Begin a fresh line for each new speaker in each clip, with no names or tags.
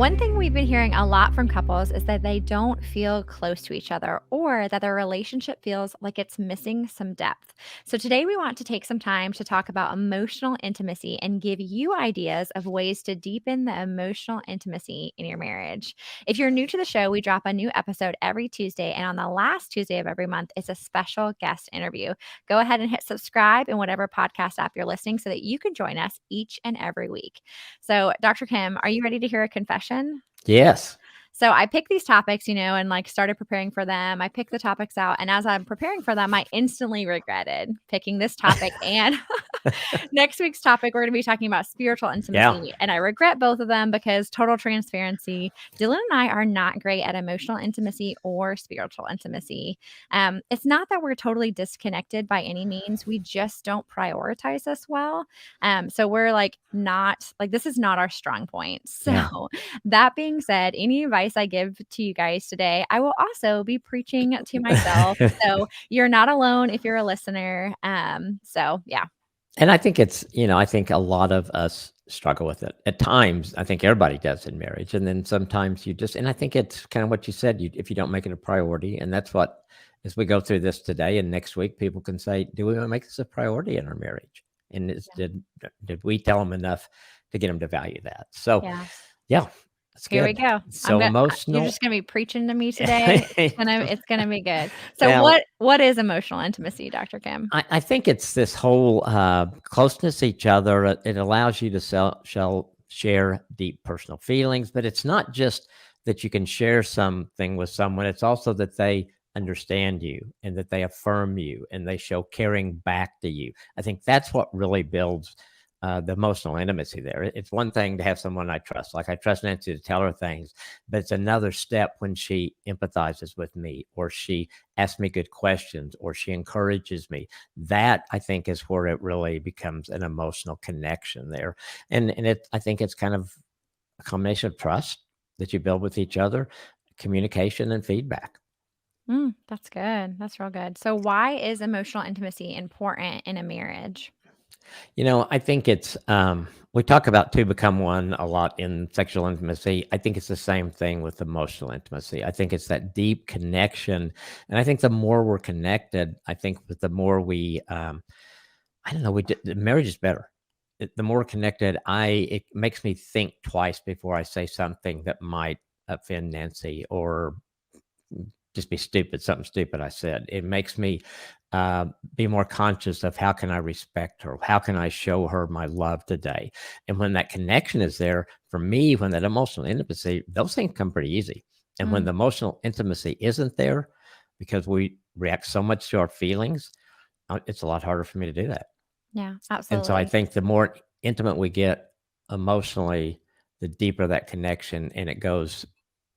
One thing we've been hearing a lot from couples is that they don't feel close to each other or that their relationship feels like it's missing some depth. So, today we want to take some time to talk about emotional intimacy and give you ideas of ways to deepen the emotional intimacy in your marriage. If you're new to the show, we drop a new episode every Tuesday, and on the last Tuesday of every month, it's a special guest interview. Go ahead and hit subscribe in whatever podcast app you're listening so that you can join us each and every week. So, Dr. Kim, are you ready to hear a confession?
Yes.
So I picked these topics, and like started preparing for them. I picked the topics out, and as I'm preparing for them, I instantly regretted picking this topic. And next week's topic, we're going to be talking about spiritual intimacy. And I regret both of them because, total transparency, Dylan and I are not great at emotional intimacy or spiritual intimacy. It's not that we're totally disconnected by any means. We just don't prioritize this well. So we're this is not our strong point. So that being said, any advice I give to you guys today, I will also be preaching to myself. So you're not alone if you're a listener. Yeah.
And I think I think a lot of us struggle with it. At times, I think everybody does in marriage. And then sometimes and I think it's kind of what you said, if you don't make it a priority, and that's what, as we go through this today and next week, people can say, do we want to make this a priority in our marriage? And did we tell them enough to get them to value that? So, yeah.
Here we go.
So emotional.
You're just going to be preaching to me today. It's going to be good. So what is emotional intimacy, Dr. Kim?
I think it's this whole closeness to each other. It allows you to share deep personal feelings, but it's not just that you can share something with someone. It's also that they understand you and that they affirm you and they show caring back to you. I think that's what really builds the emotional intimacy there. It's one thing to have someone I trust. Like, I trust Nancy to tell her things, but it's another step when she empathizes with me, or she asks me good questions, or she encourages me. That, I think, is where it really becomes an emotional connection there. And I think it's kind of a combination of trust that you build with each other, communication, and feedback.
That's good. That's real good. So why is emotional intimacy important in a marriage?
I think it's, we talk about two become one a lot in sexual intimacy. I think it's the same thing with emotional intimacy. I think it's that deep connection. And I think the more we're connected, I think the more we, the marriage is better. The more connected, it makes me think twice before I say something that might offend Nancy or just be something stupid I said. It makes me be more conscious of how can I respect her? How can I show her my love today? And when that connection is there, for me, when that emotional intimacy, those things come pretty easy. And when the emotional intimacy isn't there, because we react so much to our feelings, it's a lot harder for me to do that.
Yeah, absolutely.
And so I think the more intimate we get emotionally, the deeper that connection, and it goes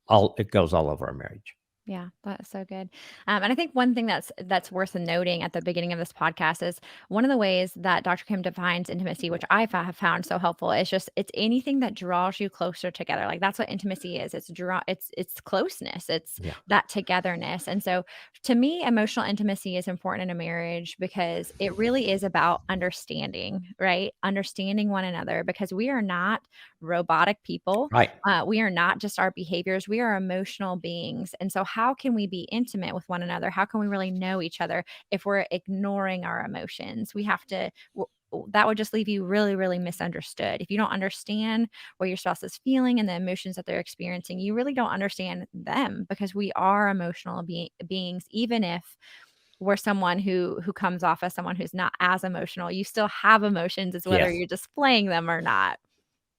all over our marriage.
Yeah, that's so good. And I think one thing that's worth noting at the beginning of this podcast is one of the ways that Dr. Kim defines intimacy, which I have found so helpful, is just it's anything that draws you closer together. Like, that's what intimacy is. It's closeness. It's that togetherness. And so, to me, emotional intimacy is important in a marriage because it really is about understanding, right? Understanding one another, because we are not robotic people.
Right.
We are not just our behaviors. We are emotional beings. And so, how can we be intimate with one another? How can we really know each other if we're ignoring our emotions? That would just leave you really, really misunderstood. If you don't understand what your spouse is feeling and the emotions that they're experiencing, you really don't understand them, because we are emotional beings. Even if we're someone who comes off as someone who's not as emotional, you still have emotions. It's whether you're displaying them or not.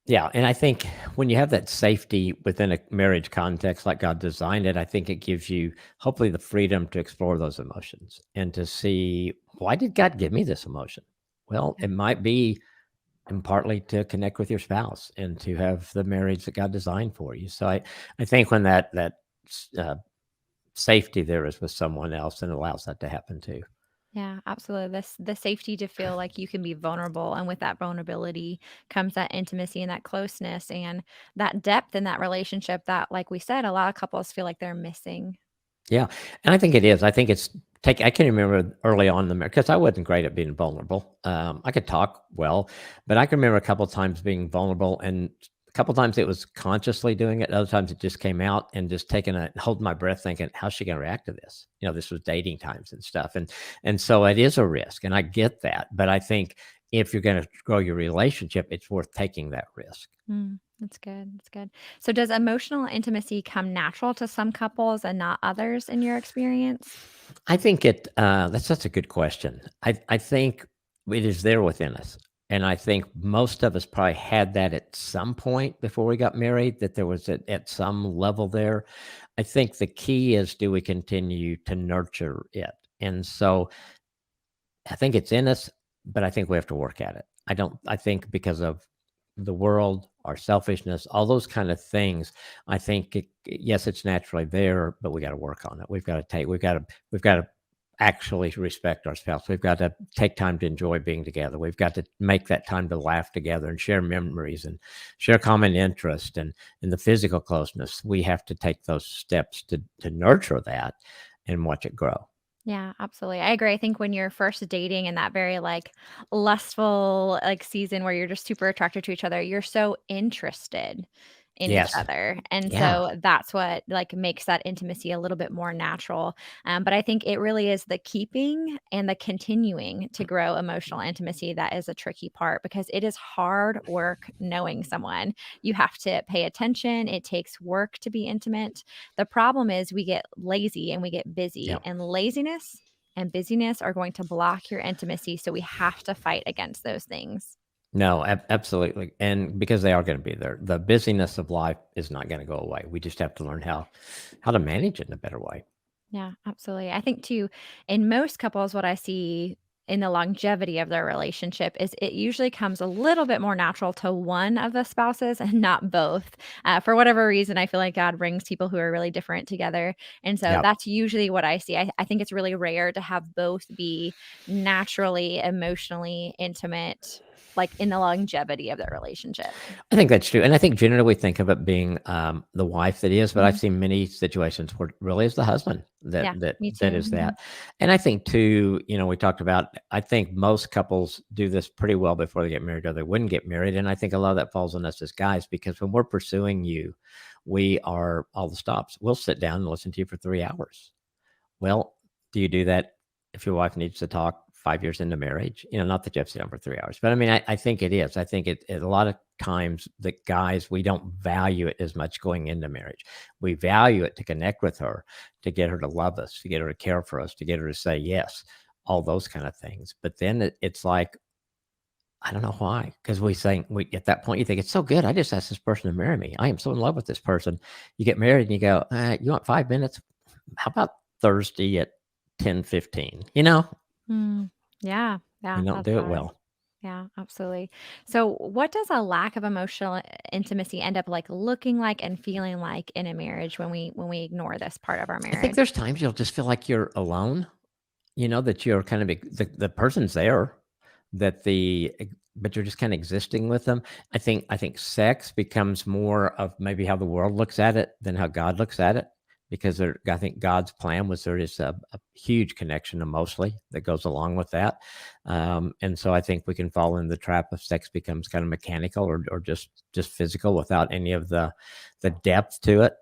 Yeah. And I think when you have that safety within a marriage context like God designed it, I think it gives you hopefully the freedom to explore those emotions and to see, why did God give me this emotion? Well, it might be and partly to connect with your spouse and to have the marriage that God designed for you. So I think when that safety there is with someone else, and allows that to happen too.
Yeah, absolutely. The safety to feel like you can be vulnerable, and with that vulnerability comes that intimacy and that closeness and that depth in that relationship that, like we said, a lot of couples feel like they're missing.
Yeah, and I think it is. I think I can remember early on in the marriage, because I wasn't great at being vulnerable. I could talk well, but I can remember a couple of times being vulnerable and couple times it was consciously doing it. Other times it just came out and just holding my breath, thinking, "How's she going to react to this?" This was dating times and stuff, and so it is a risk, and I get that. But I think if you're going to grow your relationship, it's worth taking that risk.
That's good. That's good. So, does emotional intimacy come natural to some couples and not others in your experience?
I think that's such a good question. I think it is there within us. And I think most of us probably had that at some point before we got married, that there was at some level there. I think the key is, do we continue to nurture it? And so I think it's in us, but I think we have to work at it. I think because of the world, our selfishness, all those kind of things, I think yes, it's naturally there, but we got to work on it. We've got to actually respect our spouse. We've got to take time to enjoy being together. We've got to make that time to laugh together and share memories and share common interest and the physical closeness. We have to take those steps to nurture that and watch it grow.
Yeah, absolutely. I agree. I think when you're first dating in that very like lustful like season where you're just super attracted to each other, you're so interested in each
Yes.
other. And
Yeah.
so that's what like makes that intimacy a little bit more natural. But I think it really is the keeping and the continuing to grow emotional intimacy that is a tricky part because it is hard work knowing someone. You have to pay attention. It takes work to be intimate. The problem is we get lazy and we get busy,
Yeah.
and laziness and busyness are going to block your intimacy. So we have to fight against those things.
No, absolutely, and because they are gonna be there. The busyness of life is not gonna go away. We just have to learn how to manage it in a better way.
Yeah, absolutely. I think too, in most couples, what I see in the longevity of their relationship is it usually comes a little bit more natural to one of the spouses and not both. For whatever reason, I feel like God brings people who are really different together. And so
Yeah.
that's usually what I see. I think it's really rare to have both be naturally, emotionally intimate, like in the longevity of their relationship.
I think that's true, and I think generally we think of it being, the wife that is, but I've
Mhm.
seen many situations where it really is the husband
Yeah, me
that
too.
is
Mhm.
that. And I think too, we talked about, I think most couples do this pretty well before they get married, or they wouldn't get married, and I think a lot of that falls on us as guys, because when we're pursuing you, we are all the stops. We'll sit down and listen to you for 3 hours. Well, do you do that if your wife needs to talk 5 years into marriage? Not that you have to sit down for 3 hours, but I mean, I think it is. I think it a lot of times the guys, we don't value it as much going into marriage. We value it to connect with her, to get her to love us, to get her to care for us, to get her to say yes, all those kind of things. But then it's like, I don't know why, because we at that point, you think, "It's so good. I just asked this person to marry me. I am so in love with this person." You get married and you go, "You want 5 minutes? How about Thursday at 10:15?"
Mm. Yeah,
We
yeah,
don't
that's
do it
hard.
well.
Yeah, absolutely. So, what does a lack of emotional intimacy end up like looking like and feeling like in a marriage when we ignore this part of our
I think
marriage?
there's times you'll just feel like you're alone, that you're kind of the person's there, but you're just kinda existing with them. I think sex becomes more of maybe how the world looks at it than how God looks at it, because I think God's plan was there is a huge connection emotionally that goes along with that. And so I think we can fall in the trap of sex becomes kind of mechanical, or just physical without any of the depth to it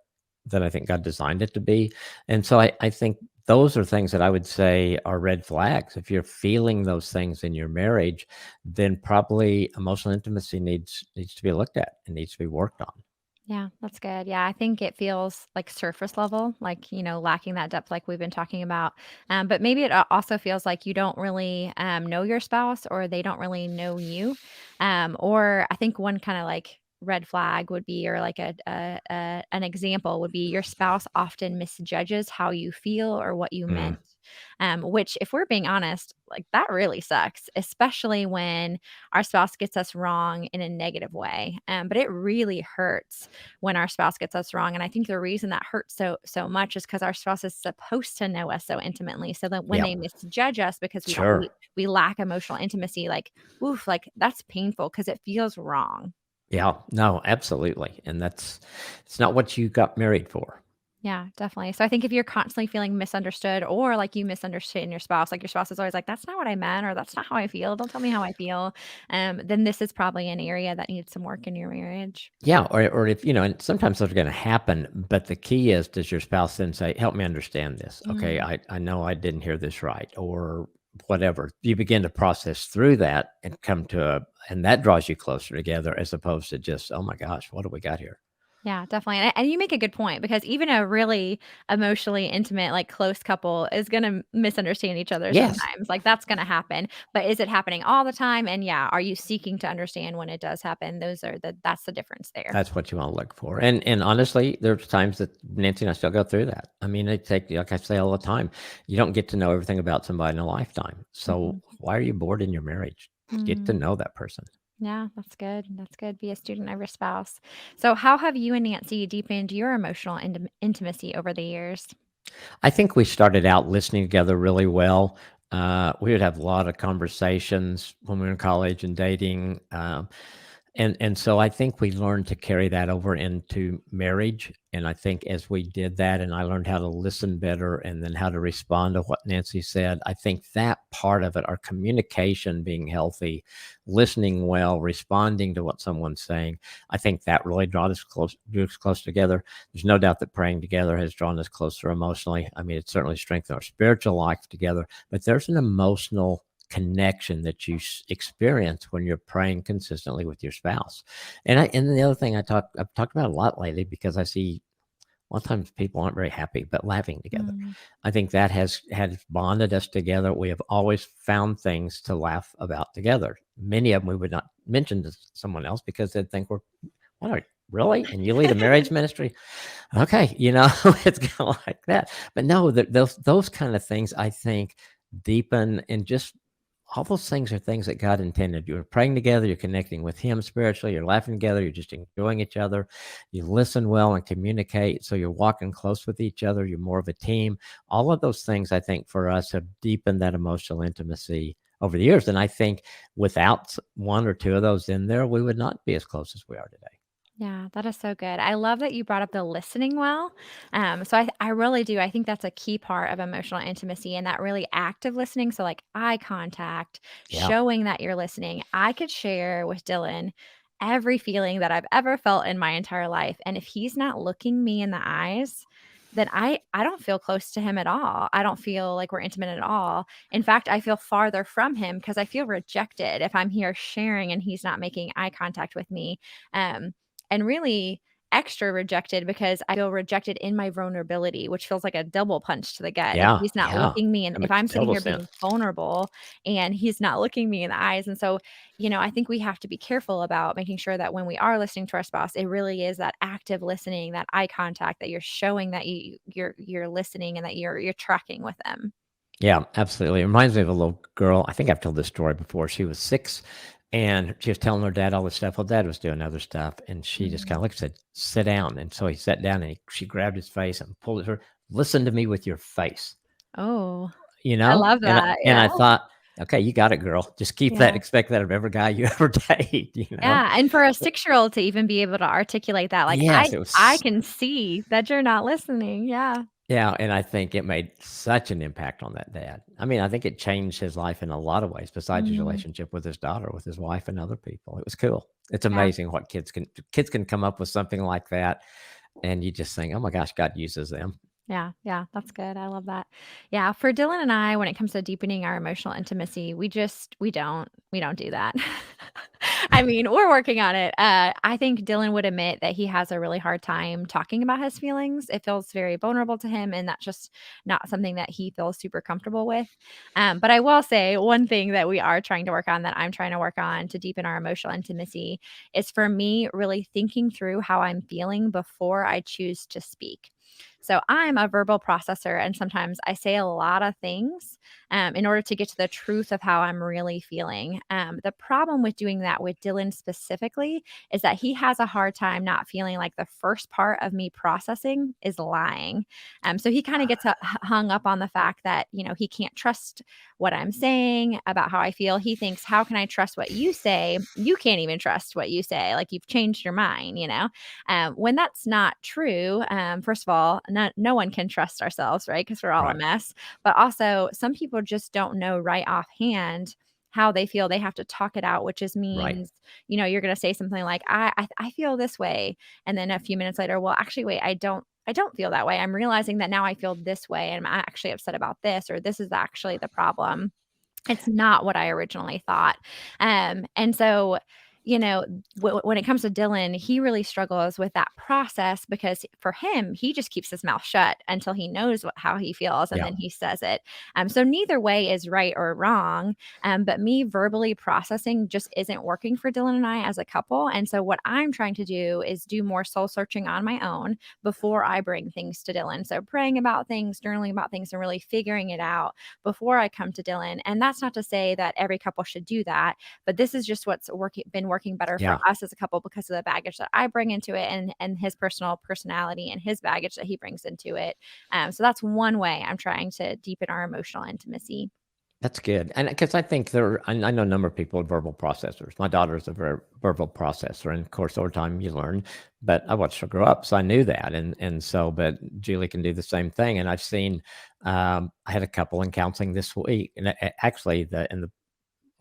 that I think God designed it to be. And so I think those are things that I would say are red flags. If you're feeling those things in your marriage, then probably emotional intimacy needs to be looked at and needs to be worked on.
Yeah, that's good. Yeah, I think it feels like surface level, like, lacking that depth, like we've been talking about. But maybe it also feels like you don't really know your spouse or they don't really know you. Or I think one kind of like red flag would be, or like an example would be your spouse often misjudges how you feel or what you
Mm,
meant. Which, if we're being honest, like that really sucks, especially when our spouse gets us wrong in a negative way. But it really hurts when our spouse gets us wrong. And I think the reason that hurts so much is because our spouse is supposed to know us so intimately. So that when
yeah,
they misjudge us because
sure.
we lack emotional intimacy, like, oof, like that's painful because it feels wrong.
Yeah, no, absolutely. And it's not what you got married for.
Yeah, definitely. So I think if you're constantly feeling misunderstood or like you misunderstand your spouse, like your spouse is always like, that's not what I meant, or that's not how I feel. Don't tell me how I feel. Then this is probably an area that needs some work in your marriage.
Yeah, or if and sometimes those are gonna happen, but the key is, does your spouse then say, "Help me understand this. Okay,
Mm.
I know I didn't hear this right," or whatever. You begin to process through that and come to and that draws you closer together as opposed to just, "Oh my gosh, what do we got here?"
Yeah, definitely. And you make a good point because even a really emotionally intimate, like close couple is going to misunderstand each other
Yes.
sometimes. Like that's going to happen. But is it happening all the time? And yeah, are you seeking to understand when it does happen? That's the difference there.
That's what you wanna look for, and honestly, there's times that Nancy and I still go through that. I mean, it take like I say all the time, you don't get to know everything about somebody in a lifetime, so
Mhm.
why are you bored in your marriage? Get to
Mm.
know that person.
Yeah, that's good. That's good. Be a student of your spouse. So, how have you and Nancy deepened your emotional intimacy over the years?
I think we started out listening together really well. We would have a lot of conversations when we were in college and dating, and so I think we learned to carry that over into marriage. And I think as we did that, and I learned how to listen better, and then how to respond to what Nancy said, I think that part of it, our communication being healthy, listening well, responding to what someone's saying, I think that really drew us close together. There's no doubt that praying together has drawn us closer emotionally. I mean, it certainly strengthened our spiritual life together, but there's an emotional connection that you experience when you're praying consistently with your spouse. And the other thing I've talked about a lot lately because I see a lot of times people aren't very happy, but laughing together.
Mm.
I think that has bonded us together. We have always found things to laugh about together. Many of them we would not mention to someone else because they'd think we're what are really? And you lead a marriage ministry? Okay, it's kind of like that. But no, those kind of things I think deepen and just all those things are things that God intended. You're praying together, you're connecting with Him spiritually, you're laughing together, you're just enjoying each other, you listen well and communicate. So you're walking close with each other, you're more of a team. All of those things, I think, for us have deepened that emotional intimacy over the years. And I think without one or two of those in there, we would not be as close as we are today.
Yeah, that is so good. I love that you brought up the listening well. So I really do. I think that's a key part of emotional intimacy and that really active listening. So like eye contact,
Yeah.
showing that you're listening. I could share with Dylan every feeling that I've ever felt in my entire life. And if he's not looking me in the eyes, then I don't feel close to him at all. I don't feel like we're intimate at all. In fact, I feel farther from him because I feel rejected if I'm here sharing and he's not making eye contact with me. Um, and really extra rejected because I feel rejected in my vulnerability, which feels like a double punch to the gut if
Yeah.
he's not
Yeah.
looking me and
That
if
makes
I'm sitting
total
here
sense.
being vulnerable and he's not looking me in the eyes. And so, I think we have to be careful about making sure that when we are listening to our spouse, it really is that active listening, that eye contact, that you're showing that you're listening and that you're tracking with them.
Yeah, absolutely. It reminds me of a little girl. I think I've told this story before. She was 6 and she was telling her dad all this stuff. Well, dad was doing other stuff. And she just kind
Mm.
of looked and said, sit down. And so he sat down and she grabbed his face and pulled at her, listen to me with your face,
Oh,
you
I
know?
love
And I,
that.
and
Yeah.
I thought, okay, you got it, girl. Just keep that,
Yeah.
expect that of every guy you ever date.
Yeah, and for a six-year-old to even be able to articulate that, like,
Yes, it
I
was.
can see that you're not listening, yeah.
Yeah, and I think it made such an impact on that dad. I mean, I think it changed his life in a lot of ways besides his
Mhm.
relationship with his daughter, with his wife and other people. It was cool. It's
Yeah,
amazing what kids can come up with something like that, and you just think, "Oh my gosh, God uses them."
yeah, yeah, that's good, I love that. Yeah, for Dylan and I, when it comes to deepening our emotional intimacy, we don't do that. I mean, we're working on it. I think Dylan would admit that he has a really hard time talking about his feelings. It feels very vulnerable to him, and that's just not something that he feels super comfortable with. But I will say one thing that we are trying to work on, that I'm trying to work on to deepen our emotional intimacy, is for me really thinking through how I'm feeling before I choose to speak. So I'm a verbal processor, and sometimes I say a lot of things in order to get to the truth of how I'm really feeling. The problem with doing that with Dylan specifically is that he has a hard time not feeling like the first part of me processing is lying. So he kind of gets hung up on the fact that, he can't trust what I'm saying about how I feel. He thinks, how can I trust what you say? You can't even trust what you say. Like you've changed your mind. When that's not true, first of all, no one can trust ourselves, right? Because we're all a
Right.
mess. But also, some people just don't know right offhand how they feel. They have to talk it out, which just
Right.
means, you're going to say something like, I feel this way. And then a few minutes later, well, actually, wait, I don't feel that way. I'm realizing that now I feel this way and I'm actually upset about this, or this is actually the problem. It's not what I originally thought. And so, when it comes to Dylan, he really struggles with that process because for him, he just keeps his mouth shut until he knows how he feels and
Yeah.
then he says it. So neither way is right or wrong. But me verbally processing just isn't working for Dylan and I as a couple. And so what I'm trying to do is do more soul searching on my own before I bring things to Dylan. So praying about things, journaling about things, and really figuring it out before I come to Dylan. And that's not to say that every couple should do that, but this is just what's been working better for
Yeah.
us as a couple because of the baggage that I bring into it and his personal personality and his baggage that he brings into it. So that's one way I'm trying to deepen our emotional intimacy.
That's good. And because I think I know a number of people are verbal processors. My daughter's a very verbal processor. And of course, over time you learn, but I watched her grow up. So I knew that. And so, but Julie can do the same thing. And I've seen, I had a couple in counseling this week and actually the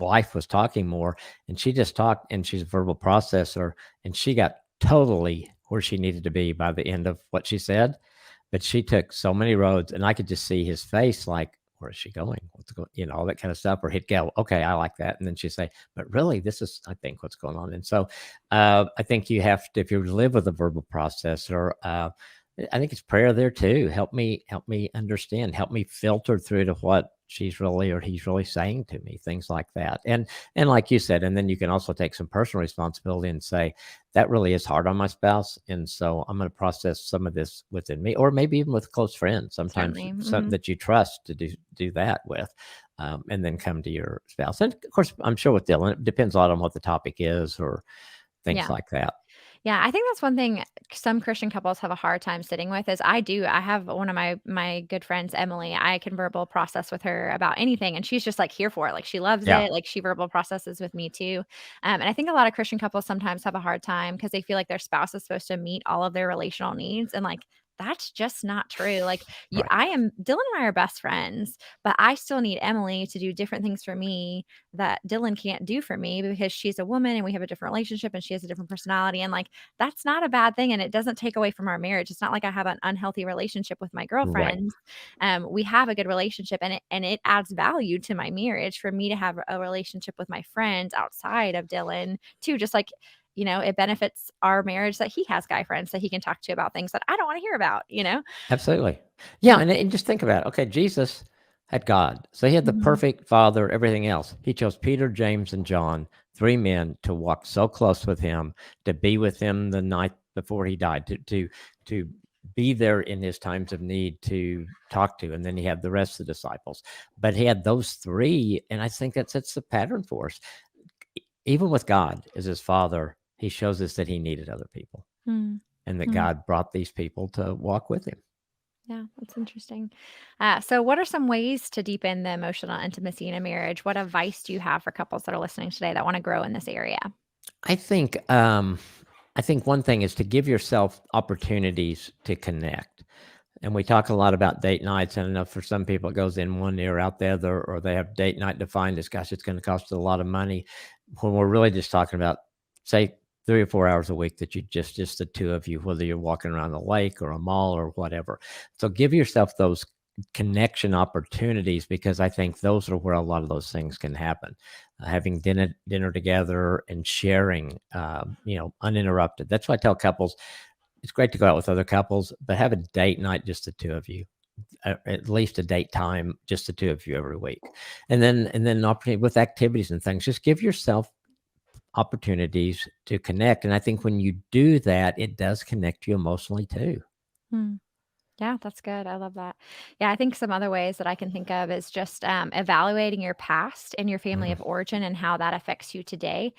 wife was talking more and she just talked and she's a verbal processor and she got totally where she needed to be by the end of what she said. But she took so many roads and I could just see his face like, where is she going? What's going, all that kind of stuff. Or he'd go, okay, I like that. And then she'd say, but really, this is, I think, what's going on. And so I think you have to, if you live with a verbal processor, I think it's prayer there too. Help me understand, help me filter through to what she's really or he's really saying to me, things like that. And like you said, and then you can also take some personal responsibility and say, that really is hard on my spouse. And so I'm going to process some of this within me, or maybe even with close friends, sometimes
Certainly.
some
Mhm.
that you trust to do that with. And then come to your spouse. And of course, I'm sure with Dylan, it depends a lot on what the topic is or things
Yeah.
like that.
Yeah, I think that's one thing some Christian couples have a hard time sitting with is I have one of my good friends, Emily. I can verbal process with her about anything and she's just like here for it. Like she loves
Yeah.
it. Like she verbal processes with me too. And I think a lot of Christian couples sometimes have a hard time because they feel like their spouse is supposed to meet all of their relational needs and like that's just not true. Like
Right.
Dylan and I are best friends, but I still need Emily to do different things for me that Dylan can't do for me because she's a woman and we have a different relationship and she has a different personality. And like that's not a bad thing, and it doesn't take away from our marriage. It's not like I have an unhealthy relationship with my
Right.
girlfriends. We have a good relationship, and it adds value to my marriage for me to have a relationship with my friends outside of Dylan too. Just like it benefits our marriage that he has guy friends that he can talk to about things that I don't want to hear about.
Absolutely. Yeah, and just think about it. Okay, Jesus had God. So he had the
Mhm.
perfect father, everything else. He chose Peter, James, and John, three men to walk so close with him, to be with him the night before he died, to be there in his times of need, to talk to. And then he had the rest of the disciples. But he had those three, and I think that sets the pattern for us. Even with God as his father, he shows us that he needed other people
Mm.
and that
Mm.
God brought these people to walk with him.
Yeah, that's interesting. So, what are some ways to deepen the emotional intimacy in a marriage? What advice do you have for couples that are listening today that want to grow in this area?
I think um, I think one thing is to give yourself opportunities to connect. And we talk a lot about date nights. And I know for some people it goes in one ear out the other, or they have date night defined as, gosh, it's going to cost a lot of money. When we're really just talking about, say, 3 or 4 hours a week that you just the two of you, whether you're walking around the lake or a mall or whatever. So give yourself those connection opportunities because I think those are where a lot of those things can happen. Having dinner together and sharing, uninterrupted. That's why I tell couples it's great to go out with other couples, but have a date night, just the two of you, at least a date time, just the two of you every week. And then opportunity with activities and things, just give yourself opportunities to connect. And I think when you do that, it does connect you emotionally too.
Hmm. Yeah, that's good. I love that. Yeah, I think some other ways that I can think of is just evaluating your past and your family
Mhm.
of origin and how that affects you today.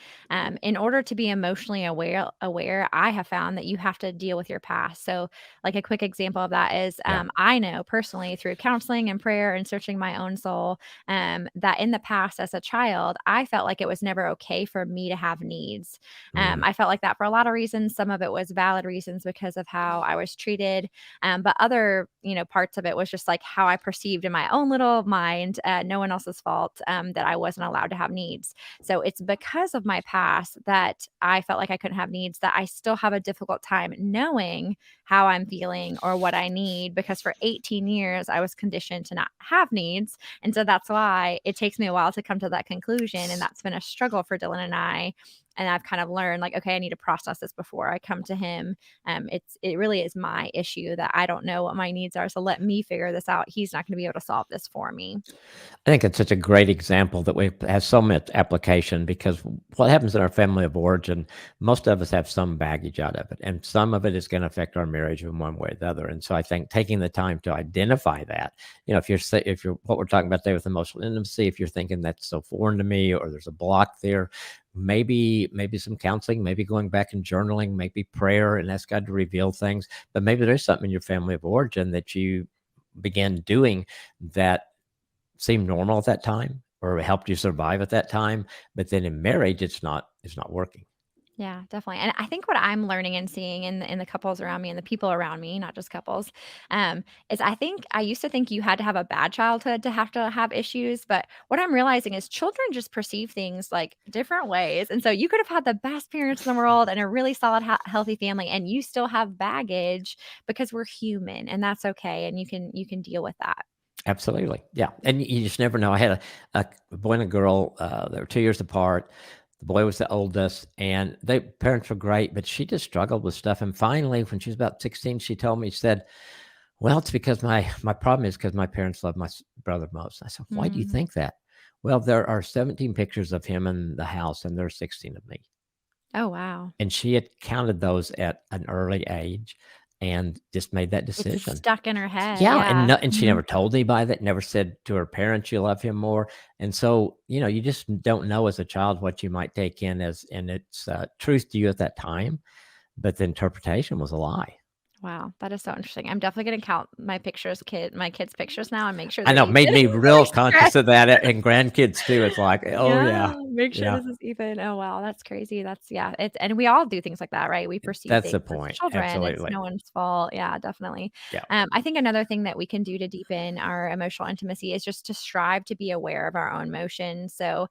In order to be emotionally aware, I have found that you have to deal with your past. So, like a quick example of that is,
Yeah.
I know personally through counseling and prayer and searching my own soul, that in the past as a child, I felt like it was never okay for me to have needs.
Mm.
I felt like that for a lot of reasons. Some of it was valid reasons because of how I was treated, but other, parts of it was just like how I perceived in my own little mind, no one else's fault, that I wasn't allowed to have needs. So it's because of my past that I felt like I couldn't have needs, that I still have a difficult time knowing how I'm feeling or what I need, because for 18 years I was conditioned to not have needs. And so that's why it takes me a while to come to that conclusion. And that's been a struggle for Dylan and I. And I've kind of learned, like, okay, I need to process this before I come to him. It really is my issue that I don't know what my needs are. So let me figure this out. He's not going to be able to solve this for me.
I think it's such a great example that we have so much application, because what happens in our family of origin, most of us have some baggage out of it, and some of it is going to affect our marriage in one way or the other. And so I think taking the time to identify that, if you're what we're talking about today with emotional intimacy, if you're thinking that's so foreign to me or there's a block there, maybe some counseling, maybe going back and journaling, maybe prayer and ask God to reveal things. But maybe there's something in your family of origin that you began doing that seemed normal at that time or helped you survive at that time, but then in marriage it's not working.
Yeah, definitely. And I think what I'm learning and seeing in the couples around me and the people around me, not just couples, is I think I used to think you had to have a bad childhood to have issues, but what I'm realizing is children just perceive things like different ways. And so you could have had the best parents in the world and a really solid, healthy family, and you still have baggage, because we're human, and that's okay. And you can deal with that.
Absolutely. Yeah. And you just never know. I had a boy and a girl, they were 2 years apart. The boy was the oldest, and they parents were great, but she just struggled with stuff. And finally, when she was about 16, she told me, she said, well, it's because my problem is because my parents love my brother most. I said, why do you
Mm.
think that? Well, there are 17 pictures of him in the house, and there are 16 of me.
Oh, wow.
And she had counted those at an early age and just made that
It's
decision.
stuck in her head.
Yeah, and
Yeah.
no, and she
Mhm.
never told anybody that, never said to her parents you love him more. And so, you just don't know as a child what you might take in as, and it's truth to you at that time, but the interpretation was a lie.
Wow, that is so interesting. I'm definitely gonna count my kids' pictures now and make sure
I
they're
know,
even.
made me real
Really
conscious
stressed.
of that, and grandkids too. It's like, oh
Yeah,
yeah,
make sure
yeah,
this is even. Oh, wow, that's crazy. That's yeah, it's and we all do things like that, right? We perceive
that's the
things as
point.
children. It's
Absolutely.
no one's fault. Yeah, definitely.
Yeah.
I think another thing that we can do to deepen our emotional intimacy is just to strive to be aware of our own emotions. So,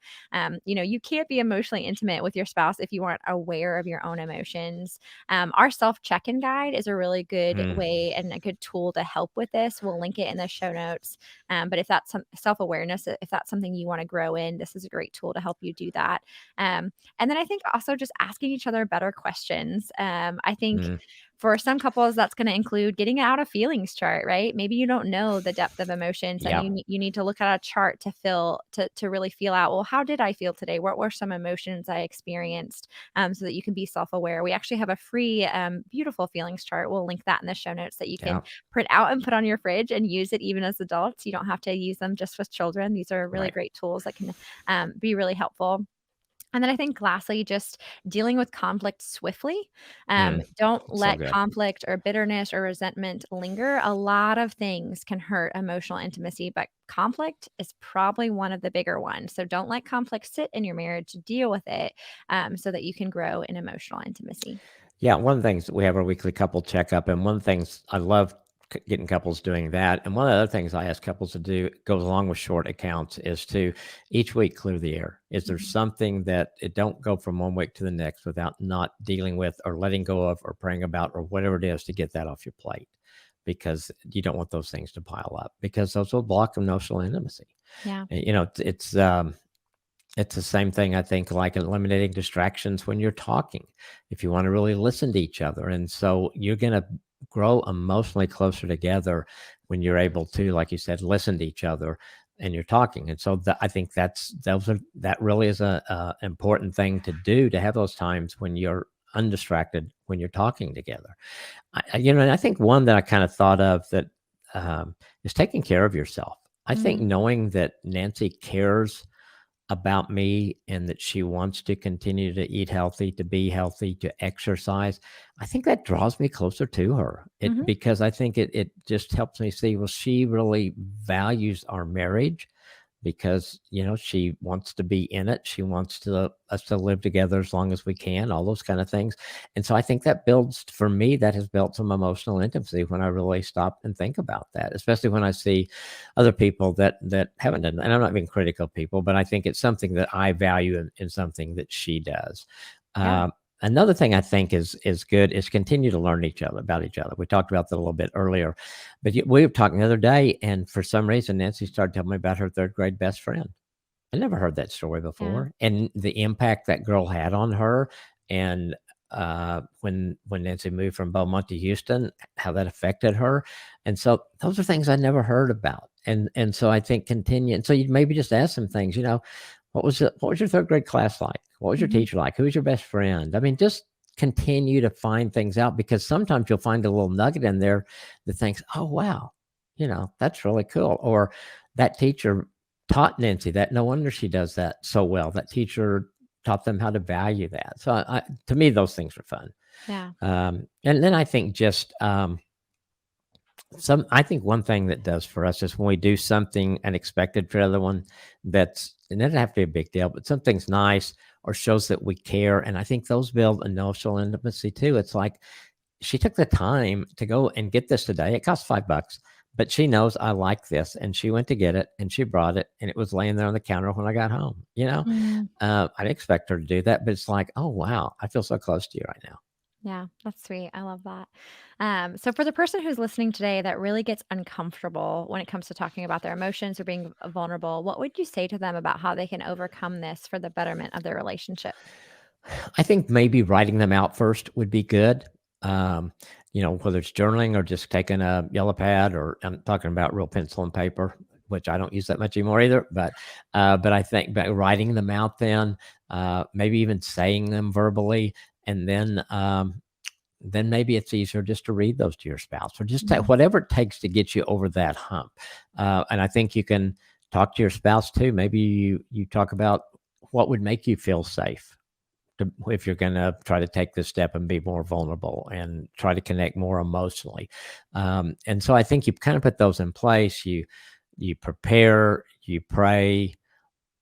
you can't be emotionally intimate with your spouse if you aren't aware of your own emotions. Our self check-in guide is a really good
Mm,
way and a good tool to help with this. We'll link it in the show notes. But if that's some self-awareness, if that's something you want to grow in, this is a great tool to help you do that. And then I think also just asking each other better questions. I think
mm,
for some couples, that's going to include getting out a feelings chart, right? Maybe you don't know the depth of emotions, and
yeah.
you need to look at a chart to feel to really feel out. Well, how did I feel today? What were some emotions I experienced? So that you can be self aware. We actually have a free, beautiful feelings chart. We'll link that in the show notes that you can
Yeah.
print out and put on your fridge and use it even as adults. You don't have to use them just with children. These are really
Right.
great tools that can be really helpful. And then I think lastly, just dealing with conflict swiftly. Don't
It's so
let
good.
conflict or bitterness or resentment linger. A lot of things can hurt emotional intimacy, but conflict is probably one of the bigger ones. So don't let conflict sit in your marriage. Deal with it, so that you can grow in emotional intimacy.
Yeah, one of the things, we have our weekly couple checkup, and one of the things I love getting couples doing that. And one of the other things I ask couples to do goes along with short accounts is to each week clear the air. Is there
Mhm.
something that it don't go from one week to the next without not dealing with or letting go of or praying about or whatever it is to get that off your plate? Because you don't want those things to pile up, because those will block emotional intimacy.
Yeah.
And, it's the same thing, I think, like eliminating distractions when you're talking, if you want to really listen to each other. And so you're going to grow emotionally closer together when you're able to, like you said, listen to each other and you're talking. And so I think that really is a important thing to do, to have those times when you're undistracted, when you're talking together. And I think one that I kind of thought of that is taking care of yourself. I think
Mhm.
knowing that Nancy cares about me and that she wants to continue to eat healthy, to be healthy, to exercise, I think that draws me closer to her.
Mhm.
Because I think it just helps me see, well, she really values our marriage, because, she wants to be in it. She wants us to live together as long as we can, all those kind of things. And so I think that builds, for me, that has built some emotional intimacy when I really stop and think about that, especially when I see other people that haven't done that. And I'm not being critical of people, but I think it's something that I value in something that she does.
Yeah.
Another thing I think is good is continue to learn about each other. We talked about that a little bit earlier, but we were talking the other day, and for some reason, Nancy started telling me about her third grade best friend. I never heard that story
Yeah.
before, and the impact that girl had on her. And when Nancy moved from Beaumont to Houston, how that affected her. And so those are things I never heard about. And so I think continue. And so you maybe just ask some things. What was your third grade class like? What was your
Mhm.
teacher like? Who was your best friend? I mean, just continue to find things out, because sometimes you'll find a little nugget in there that thinks, oh, wow, that's really cool. Or that teacher taught Nancy that. No wonder she does that so well. That teacher taught them how to value that. So to me, those things are fun.
Yeah.
And then I think I think one thing that does for us is when we do something unexpected for the other one, and it doesn't have to be a big deal, but something's nice or shows that we care. And I think those build emotional intimacy too. It's like, she took the time to go and get this today. It cost $5, but she knows I like this, and she went to get it, and she brought it, and it was laying there on the counter when I got home.
Mhm.
I didn't expect her to do that, but it's like, oh wow, I feel so close to you right now.
Yeah, that's sweet. I love that. So for the person who's listening today that really gets uncomfortable when it comes to talking about their emotions or being vulnerable, what would you say to them about how they can overcome this for the betterment of their relationship?
I think maybe writing them out first would be good. Um, whether it's journaling or just taking a yellow pad, or I'm talking about real pencil and paper, which I don't use that much anymore either. But I think by writing them out, then maybe even saying them verbally, and then maybe it's easier just to read those to your spouse, or just
Mhm.
whatever it takes to get you over that hump. And I think you can talk to your spouse too. Maybe you talk about what would make you feel safe if you're going to try to take this step and be more vulnerable and try to connect more emotionally. And so I think you kind of put those in place. You prepare, you pray,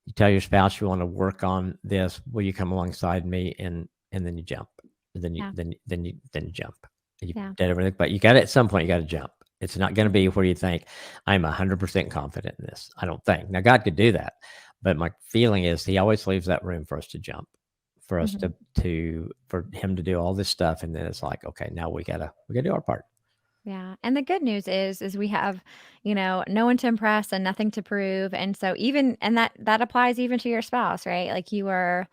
you tell your spouse you want to work on this. Will you come alongside me? And then you jump. And
Yeah.
then you jump. You
Yeah.
did everything, but you got at some point you got to jump. It's not going to be
Mhm.
where you think I'm 100% confident in this. I don't think. Now God could do that, but my feeling is He always leaves that room for us to jump, for us
Mhm.
for Him to do all this stuff, and then it's like, okay, now we gotta do our part.
Yeah, and the good news is we have, no one to impress and nothing to prove, and so even and that applies even to your spouse, right? Like, you are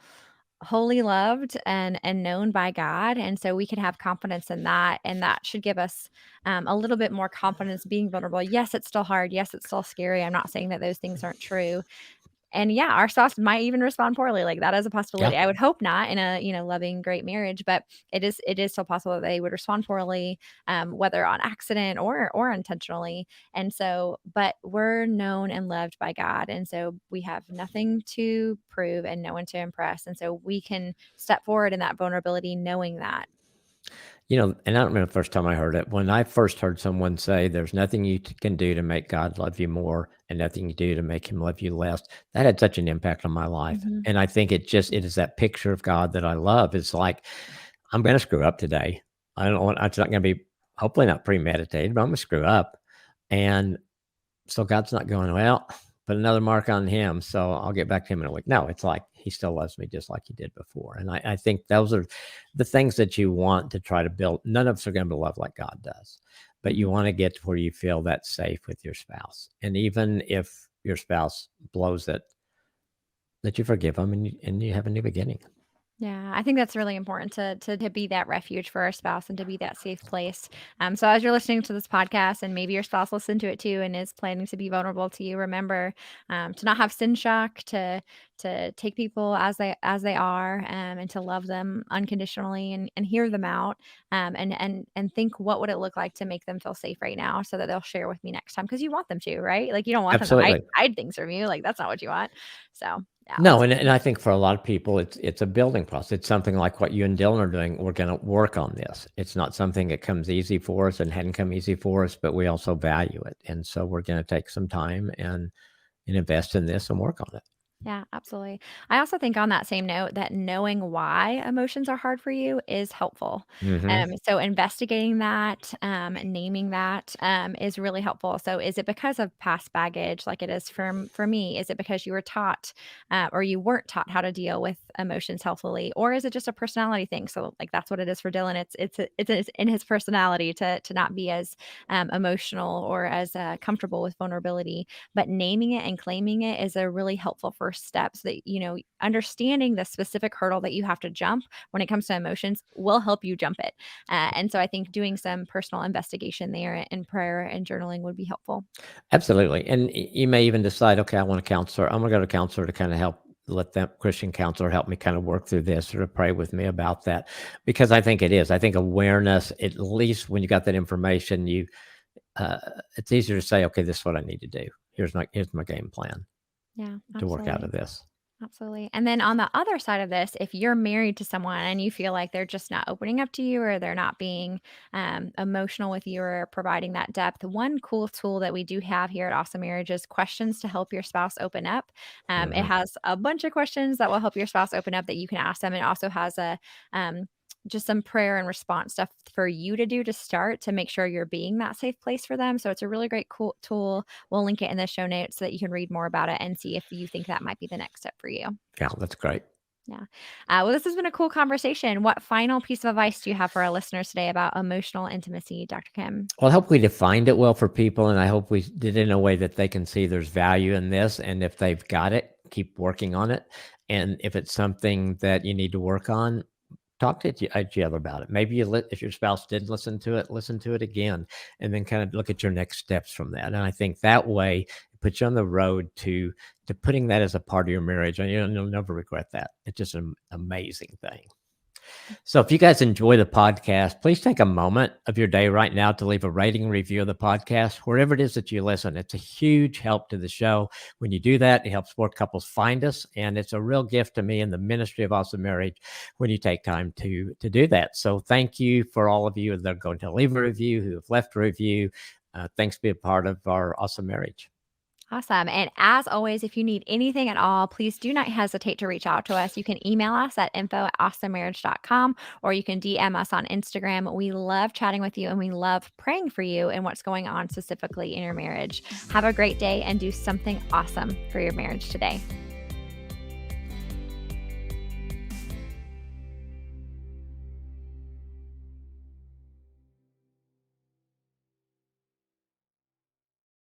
wholly loved and known by God, and so we can have confidence in that, and that should give us, a little bit more confidence being vulnerable. Yes, it's still hard. Yes, it's still scary. I'm not saying that those things aren't true, and yeah, our spouse might even respond poorly, like, that is a
Yeah.
possibility. I would hope not in a, loving, great marriage, but it is still possible that they would respond poorly, whether on accident or intentionally, and so but we're known and loved by God, and so we have nothing to prove and no one to impress, and so we can step forward in that vulnerability knowing that.
And I don't remember the first time I heard it. When I first heard someone say, "There's nothing you can do to make God love you more, and nothing you do to make Him love you less," that had such an impact on my life.
Mhm.
And I think it is that picture of God that I love. It's like, I'm going to screw up today. I don't want. It's not going to be, hopefully not premeditated, but I'm going to screw up. And so God's not going, well, put another mark on him, so I'll get back to him in a week. No, it's like He still loves me just like He did before. And I think those are the things that you want to try to build. None of us are going to love like God does, but you
Mhm.
want to get to where you feel that safe with your spouse. And even if your spouse blows it, that you forgive them, and you have a new beginning.
Yeah, I think that's really important to be that refuge for our spouse and to be that safe place. So as you're listening to this podcast, and maybe your spouse listened to it too and is planning to be vulnerable to you, remember to not have sin shock, to take people as they are, and to love them unconditionally and hear them out, and think what would it look like to make them feel safe right now, so that they'll share with me next time, because you want them to, right? Like, you don't want them to hide
Absolutely.
hide things from you. Like, that's not what you want. So yeah,
No,
that's
and I think for a lot of people, it's a building process. It's something like what you and Dylan are doing. We're going to work on this. It's not something that comes easy for us and hadn't come easy for us, but we also value it, and so we're going to take some time and invest in this and work on it.
Yeah, absolutely. I also think on that same note that knowing why emotions are hard for you is helpful.
Hmm.
So investigating that, naming that, is really helpful. So is it because of past baggage, like it is for me? Is it because you were taught, or you weren't taught how to deal with emotions healthily, or is it just a personality thing? So like that's what it is for Dylan. It's in his personality to not be as emotional or as comfortable with vulnerability, but naming it and claiming it is a really helpful first step so that, understanding the specific hurdle that you have to jump when it comes to emotions will help you jump it. And so I think doing some personal investigation there and prayer and journaling would be helpful.
Absolutely. And you may even decide, okay, I want a counselor. I'm going to go to a counselor to kind of help let that Christian counselor help me kind of work through this or to pray with me about that. Because I think it is. I think awareness, at least when you got that information, uh, it's easier to say, okay, this is what I need to do. Here's my game plan
Yeah,
to work out
absolutely.
of this.
Absolutely. And then on the other side of this, if you're married to someone and you feel like they're just not opening up to you or they're not being emotional with you or providing that depth, one cool tool that we do have here at Awesome Marriage is questions to help your spouse open up. It
Hmm.
has a bunch of questions that will help your spouse open up that you can ask them. It also has um, just some prayer and response stuff for you to do to start to make sure you're being that safe place for them. So it's a really great cool tool. We'll link it in the show notes so that you can read more about it and see if you think that might be the next step for you.
Yeah, that's great.
Yeah. Well, this has been a cool conversation. What final piece of advice do you have for our listeners today about emotional intimacy, Dr. Kim?
Well, I hope we defined it well for people, and I hope we did it in a way that they can see there's value in this. And if they've got it, keep working on it. And if it's something that you need to work on, talk to each other about it. Maybe if your spouse did listen to it again, and then kind of look at your next steps from that. And I think that way it puts you on the road to putting that as a part of your marriage, and you'll never regret that. It's just an amazing thing. So if you guys enjoy the podcast, please take a moment of your day right now to leave a rating and review of the podcast, wherever it is that you listen. It's a huge help to the show. When you do that, it helps more couples find us. And it's a real gift to me in the ministry of Awesome Marriage when you take time to do that. So thank you for all of you that are going to leave a review, who have left a review. Thanks for being a part of our Awesome Marriage.
Awesome. And as always, if you need anything at all, please do not hesitate to reach out to us. You can email us at info@awesomemarriage.com or you can DM us on Instagram. We love chatting with you and we love praying for you and what's going on specifically in your marriage. Have a great day and do something awesome for your marriage today.